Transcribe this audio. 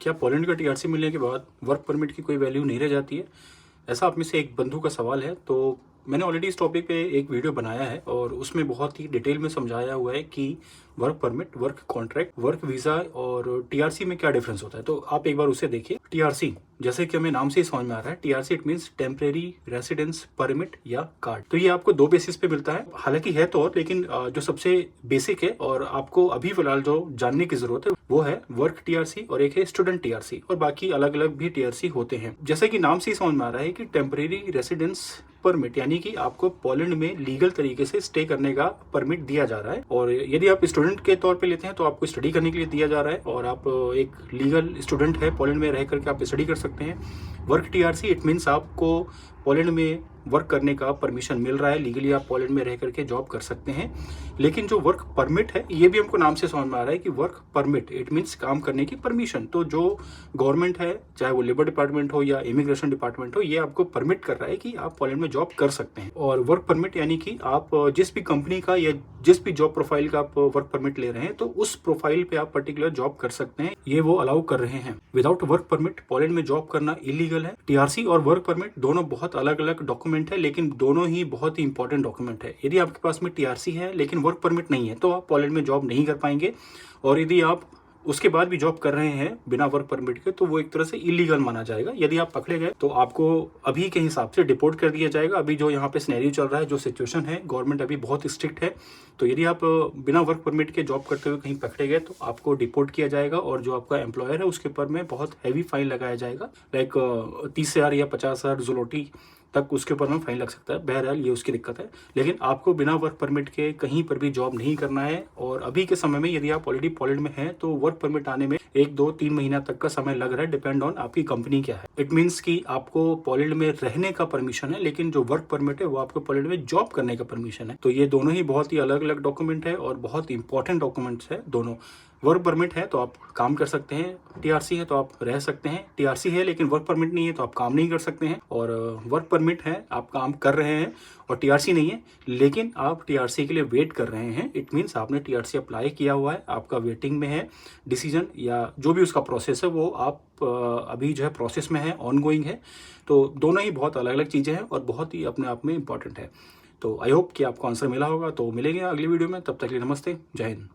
क्या पोलैंड का टीआरसी मिलने के बाद वर्क परमिट की कोई वैल्यू नहीं रह जाती है? ऐसा आप में से एक बंधु का सवाल है। तो मैंने ऑलरेडी इस टॉपिक पे एक वीडियो बनाया है और उसमें बहुत ही डिटेल में समझाया हुआ है कि work permit, work contract, work visa और टीआरसी में क्या डिफरेंस होता है। तो आप एक बार उसे देखिए। टीआरसी, जैसे कि हमें नाम से ही समझ में आ रहा है, TRC it means temporary residence permit या कार्ड। तो ये आपको दो बेसिस पे मिलता है, हालांकि है तो और, लेकिन जो सबसे बेसिक है और आपको अभी फिलहाल जो जानने की जरूरत है वो है वर्क टीआरसी और एक है स्टूडेंट टीआरसी, और बाकी अलग अलग भी टीआरसी होते हैं। जैसे कि नाम से ही समझ में आ रहा है कि टेम्परेरी रेसिडेंस परमिट, यानी कि आपको पोलैंड में लीगल तरीके से स्टे करने का परमिट दिया जा रहा है। और यदि आप स्टूडेंट के तौर पे लेते हैं तो आपको स्टडी करने के लिए दिया जा रहा है और आप एक लीगल स्टूडेंट है, पोलैंड में रह करके आप स्टडी कर सकते हैं। वर्क टीआरसी इट मीन्स आपको पोलैंड में वर्क करने का परमिशन मिल रहा है, लीगली आप पोलैंड में रह करके जॉब कर सकते हैं। लेकिन जो वर्क परमिट है, ये भी हमको नाम से समझ में आ रहा है कि वर्क परमिट इट मीन्स काम करने की परमिशन। तो जो गवर्नमेंट है, चाहे वो लेबर डिपार्टमेंट हो या इमिग्रेशन डिपार्टमेंट हो, ये आपको परमिट कर रहा है कि आप पोलैंड में जॉब कर सकते हैं। और वर्क परमिट यानी कि आप जिस भी कंपनी का या जिस भी जॉब प्रोफाइल का आप वर्क परमिट ले रहे हैं, तो उस प्रोफाइल पे आप पर्टिकुलर जॉब कर सकते हैं, ये वो अलाउ कर रहे हैं। विदाउट वर्क परमिट पोलैंड में जॉब करना इलीगल है। टीआरसी और वर्क परमिट दोनों बहुत अलग अलग डॉक्यूमेंट है, लेकिन दोनों ही बहुत ही इंपॉर्टेंट डॉक्यूमेंट है। यदि आपके पास में टीआरसी है लेकिन वर्क परमिट नहीं है तो आप पोलैंड में जॉब नहीं कर पाएंगे, और यदि आप उसके बाद भी जॉब कर रहे हैं बिना वर्क परमिट के तो वो एक तरह से इलीगल माना जाएगा। यदि आप पकड़े गए तो आपको अभी के हिसाब से डिपोर्ट कर दिया जाएगा। अभी जो यहाँ पे सिनेरियो चल रहा है, जो सिचुएशन है, गवर्नमेंट अभी बहुत स्ट्रिक्ट है। तो यदि आप बिना वर्क परमिट के जॉब करते हुए कहीं पकड़े गए तो आपको डिपोर्ट किया जाएगा, और जो आपका एम्प्लॉयर है उसके ऊपर में बहुत हैवी फाइन लगाया जाएगा, लाइक 30,000 या 50,000 ज़लोटी तक उसके ऊपर में फाइन लग सकता है। बहरहाल ये उसकी दिक्कत है, लेकिन आपको बिना वर्क परमिट के कहीं पर भी जॉब नहीं करना है। और अभी के समय में यदि आप ऑलरेडी पोलैंड में हैं तो वर्क परमिट आने में 1, 2, 3 महीना तक का समय लग रहा है, डिपेंड ऑन आपकी कंपनी क्या है। इट मीन्स कि आपको पोलैंड में रहने का परमिशन है, लेकिन जो वर्क परमिट है वो आपको पोलैंड में जॉब करने का परमिशन है। तो ये दोनों ही बहुत ही अलग अलग डॉक्यूमेंट है और बहुत इंपॉर्टेंट डॉक्यूमेंट्स है दोनों। वर्क परमिट है तो आप काम कर सकते हैं, टीआरसी है तो आप रह सकते हैं। टीआरसी है लेकिन वर्क परमिट नहीं है तो आप काम नहीं कर सकते हैं। और वर्क परमिट है, आप काम कर रहे हैं, और टीआरसी नहीं है लेकिन आप टीआरसी के लिए वेट कर रहे हैं, इट मीन्स आपने टीआरसी अप्लाई किया हुआ है, आपका वेटिंग में है डिसीजन या जो भी उसका प्रोसेस है, वो आप अभी जो है प्रोसेस में है, ऑनगोइंग है। तो दोनों ही बहुत अलग अलग चीज़ें हैं और बहुत ही अपने आप में इंपॉर्टेंट है। तो आई होप कि आपको आंसर मिला होगा। तो मिलेंगे अगली वीडियो में, तब तक के लिए नमस्ते, जय हिंद।